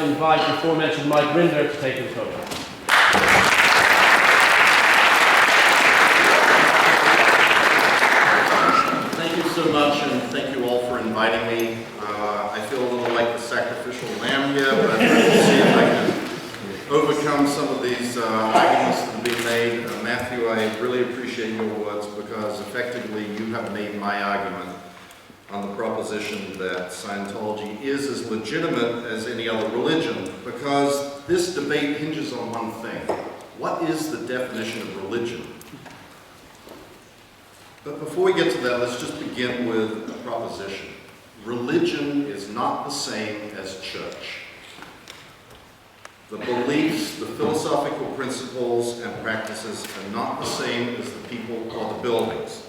invite the aforementioned Mike Rinder to take the podium. Thank you so much, and thank you all for inviting me. I feel a little like the sacrificial lamb here, but we'll see if I can overcome some of these arguments that have been made. Matthew, I really appreciate your words because effectively you have made my argument on the proposition that Scientology is as legitimate as any other religion, because this debate hinges on one thing. What is the definition of religion? But before we get to that, let's just begin with a proposition. Religion is not the same as church. The beliefs, the philosophical principles and practices are not the same as the people or the buildings.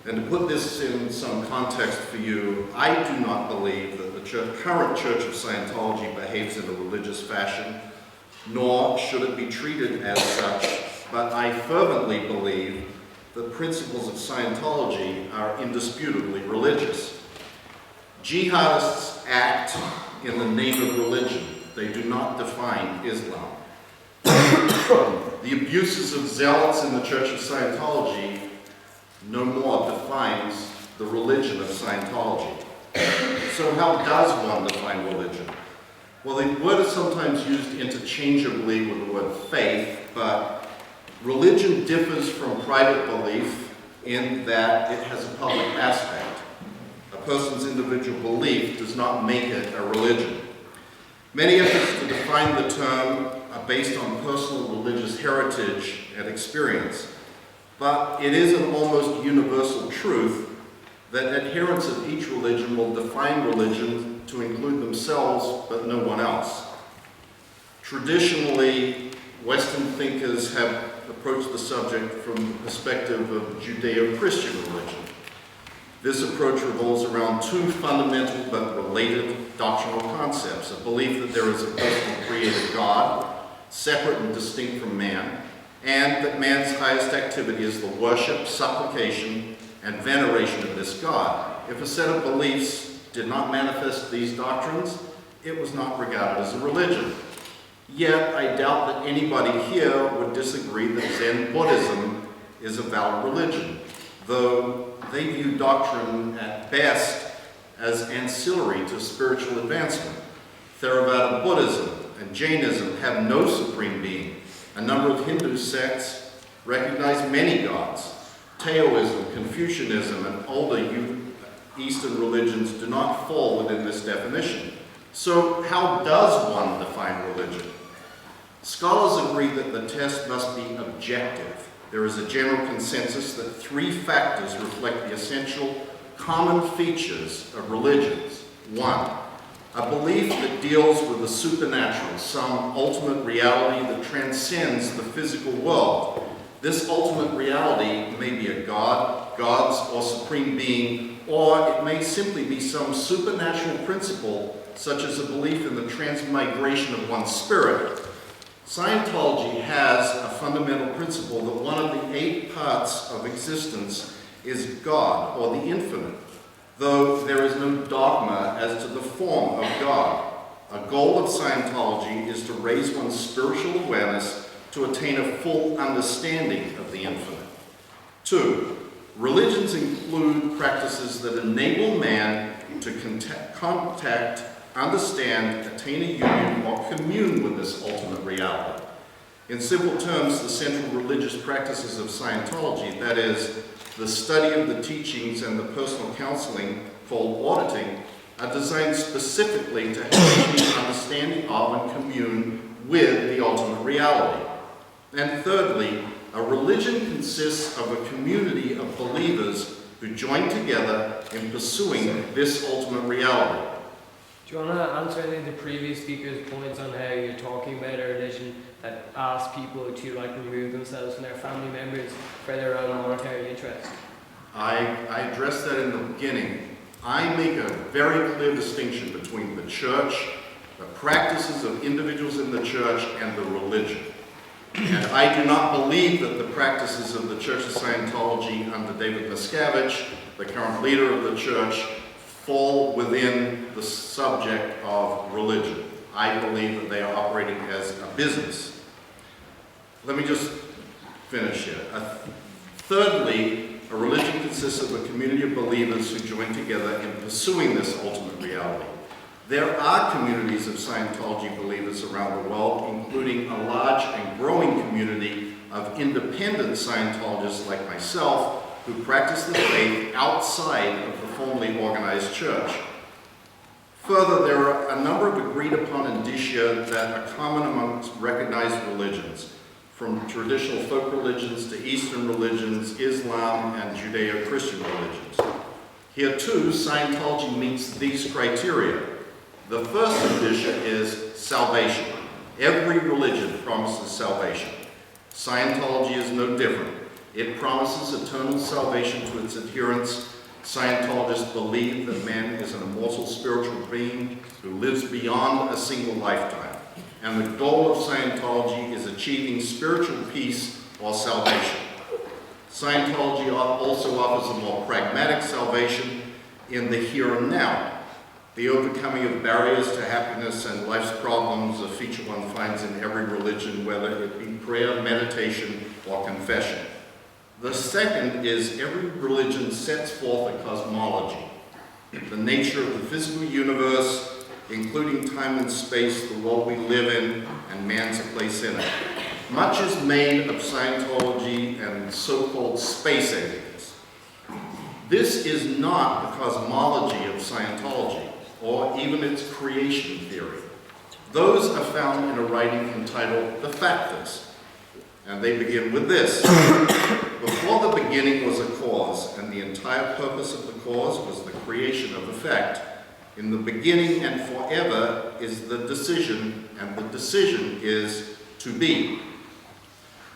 And to put this in some context for you, I do not believe that the current Church of Scientology behaves in a religious fashion, nor should it be treated as such, but I fervently believe the principles of Scientology are indisputably religious. Jihadists act in the name of religion. They do not define Islam. The abuses of zealots in the Church of Scientology no more defines the religion of Scientology. So how does one define religion? Well, the word is sometimes used interchangeably with the word faith, but religion differs from private belief in that it has a public aspect. A person's individual belief does not make it a religion. Many efforts to define the term are based on personal religious heritage and experience, but it is an almost universal truth that adherents of each religion will define religion to include themselves but no one else. Traditionally, Western thinkers have approached the subject from the perspective of Judeo-Christian religion. This approach revolves around two fundamental but related doctrinal concepts: a belief that there is a personal created God, separate and distinct from man, and that man's highest activity is the worship, supplication, and veneration of this God. If a set of beliefs did not manifest these doctrines, it was not regarded as a religion. Yet, I doubt that anybody here would disagree that Zen Buddhism is a valid religion, though they view doctrine at best as ancillary to spiritual advancement. Theravada Buddhism and Jainism have no supreme being. A number of Hindu sects recognize many gods. Taoism, Confucianism, and older Eastern religions do not fall within this definition. So how does one define religion? Scholars agree that the test must be objective. There is a general consensus that three factors reflect the essential common features of religions. One, a belief that deals with the supernatural, some ultimate reality that transcends the physical world. This ultimate reality may be a god, gods, or supreme being, or it may simply be some supernatural principle, such as a belief in the transmigration of one's spirit. Scientology has a fundamental principle that one of the 8 parts of existence is God, or the infinite, though there is no dogma as to the form of God. A goal of Scientology is to raise one's spiritual awareness to attain a full understanding of the infinite. 2, religions include practices that enable man to contact, understand, attain a union, or commune with this ultimate reality. In simple terms, the central religious practices of Scientology, that is, the study of the teachings and the personal counseling called auditing, are designed specifically to help achieve understanding of and commune with the ultimate reality. And thirdly, a religion consists of a community of believers who join together in pursuing this ultimate reality. Do you want to answer any of the previous speakers' points on how you're talking about a religion that asks people to remove themselves from their family members for their own monetary interest? I addressed that in the beginning. I make a very clear distinction between the church, the practices of individuals in the church, and the religion. And I do not believe that the practices of the Church of Scientology under David Miscavige, the current leader of the church, fall within the subject of religion. I believe that they are operating as a business. Let me just finish here. Thirdly, a religion consists of a community of believers who join together in pursuing this ultimate reality. There are communities of Scientology believers around the world, including a large and growing community of independent Scientologists like myself, who practice the faith outside of the formally organized church. Further, there are a number of agreed upon indicia that are common amongst recognized religions, from traditional folk religions to Eastern religions, Islam, and Judeo-Christian religions. Here too, Scientology meets these criteria. The first indicia is salvation. Every religion promises salvation. Scientology is no different. It promises eternal salvation to its adherents. Scientologists believe that man is an immortal spiritual being who lives beyond a single lifetime. And the goal of Scientology is achieving spiritual peace or salvation. Scientology also offers a more pragmatic salvation in the here and now. The overcoming of barriers to happiness and life's problems, a feature one finds in every religion, whether it be prayer, meditation, or confession. The second is every religion sets forth a cosmology, the nature of the physical universe, including time and space, the world we live in, and man's place in it. Much is made of Scientology and so-called space aliens. This is not the cosmology of Scientology, or even its creation theory. Those are found in a writing entitled The Factors, and they begin with this. Before the beginning was a cause, and the entire purpose of the cause was the creation of effect. In the beginning and forever is the decision, and the decision is to be.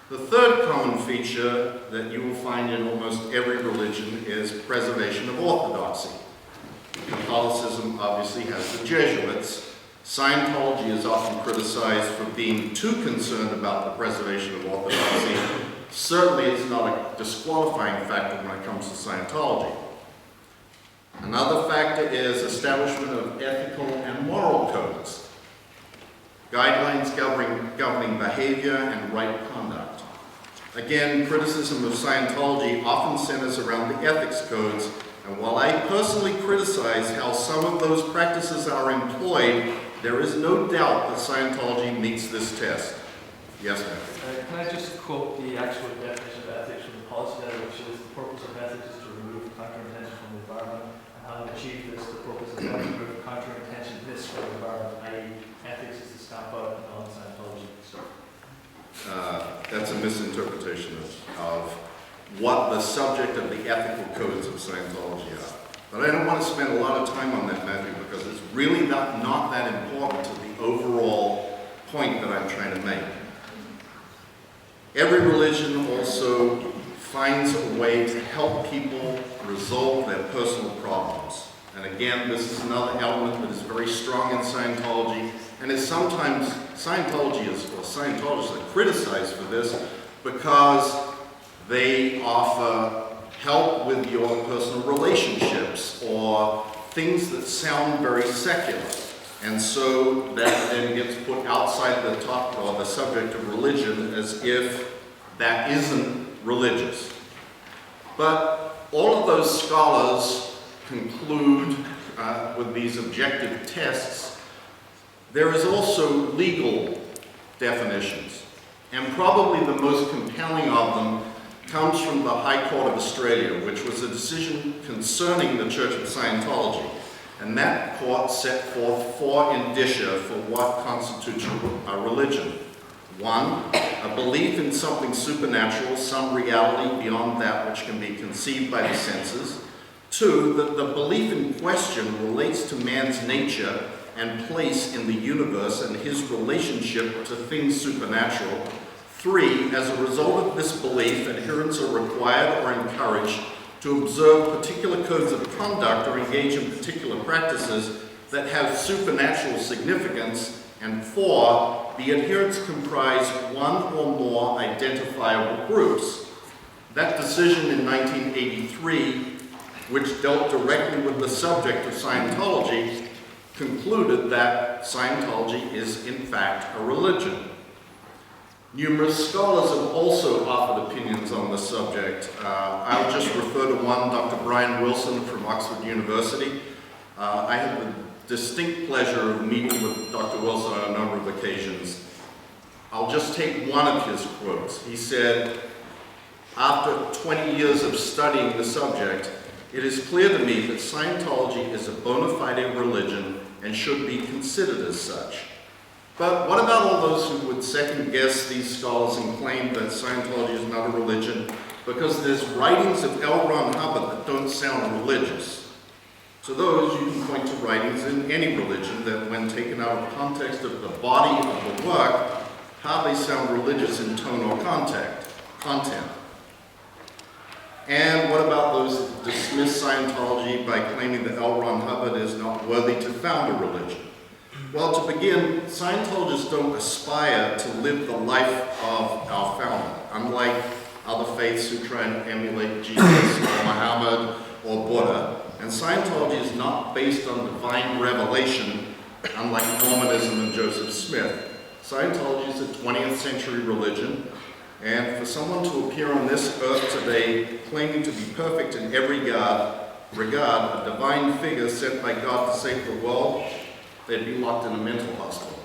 The third common feature that you will find in almost every religion is preservation of orthodoxy. Catholicism obviously has the Jesuits. Scientology is often criticized for being too concerned about the preservation of orthodoxy. Certainly it's not a disqualifying factor when it comes to Scientology. Another factor is establishment of ethical and moral codes, guidelines governing behavior and right conduct. Again, criticism of Scientology often centers around the ethics codes, and while I personally criticize how some of those practices are employed, there is no doubt that Scientology meets this test. Yes, ma'am. Can I just quote the actual definition of ethics from the policy letter, which is the purpose of ethics is to remove counter-intention from the environment, and having achieved this, the purpose is to remove counter-intentionness from the environment, i.e. ethics is to stamp out non-Scientology stuff. That's a misinterpretation of what the subject of the ethical codes of Scientology are. But I don't want to spend a lot of time on that, Matthew, because it's really not that important to the overall point that I'm trying to make. Every religion also finds a way to help people resolve their personal problems. And again, this is another element that is very strong in Scientology, and is sometimes Scientologists are criticized for this because they offer help with your personal relationships or things that sound very secular. And so that then gets put outside the top or the subject of religion as if that isn't religious. But all of those scholars conclude with these objective tests, there is also legal definitions. And probably the most compelling of them comes from the High Court of Australia, which was a decision concerning the Church of Scientology. And that court set forth 4 indicia for what constitutes a religion. 1, a belief in something supernatural, some reality beyond that which can be conceived by the senses. 2, that the belief in question relates to man's nature and place in the universe and his relationship to things supernatural. 3, as a result of this belief, adherents are required or encouraged to observe particular codes of conduct or engage in particular practices that have supernatural significance. And 4, the adherents comprise one or more identifiable groups. That decision in 1983 which dealt directly with the subject of Scientology, concluded that Scientology is in fact a religion. Numerous scholars have also offered opinions on the subject. I'll just refer to one, Dr. Brian Wilson from Oxford University. I had the distinct pleasure of meeting with Dr. Wilson on a number of occasions. I'll just take one of his quotes. He said, "After 20 years of studying the subject, it is clear to me that Scientology is a bona fide religion and should be considered as such. But what about all those who would second guess these scholars and claim that Scientology is not a religion because there's writings of L. Ron Hubbard that don't sound religious? To those, you can point to writings in any religion that, when taken out of context of the body of the work, hardly sound religious in tone or content. And what about those who dismiss Scientology by claiming that L. Ron Hubbard is not worthy to found a religion? Well, to begin, Scientologists don't aspire to live the life of our founder, unlike other faiths who try and emulate Jesus or Muhammad or Buddha. And Scientology is not based on divine revelation, unlike Mormonism and Joseph Smith. Scientology is a 20th century religion, and for someone to appear on this earth today claiming to be perfect in every regard, a divine figure sent by God to save the world, they'd be locked in a mental hospital.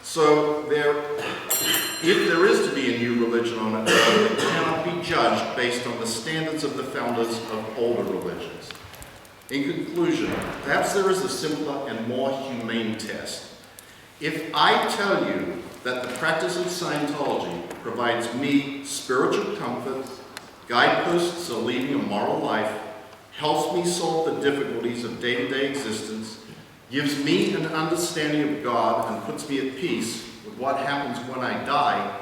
So if there is to be a new religion on earth, it cannot be judged based on the standards of the founders of older religions. In conclusion, perhaps there is a simpler and more humane test. If I tell you that the practice of Scientology provides me spiritual comfort, guideposts to leading a moral life, helps me solve the difficulties of day-to-day existence, gives me an understanding of God, and puts me at peace with what happens when I die,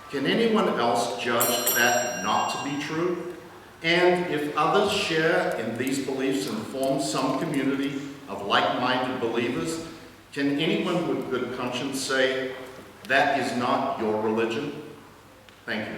can anyone else judge that not to be true? And if others share in these beliefs and form some community of like-minded believers, can anyone with good conscience say, that is not your religion? Thank you.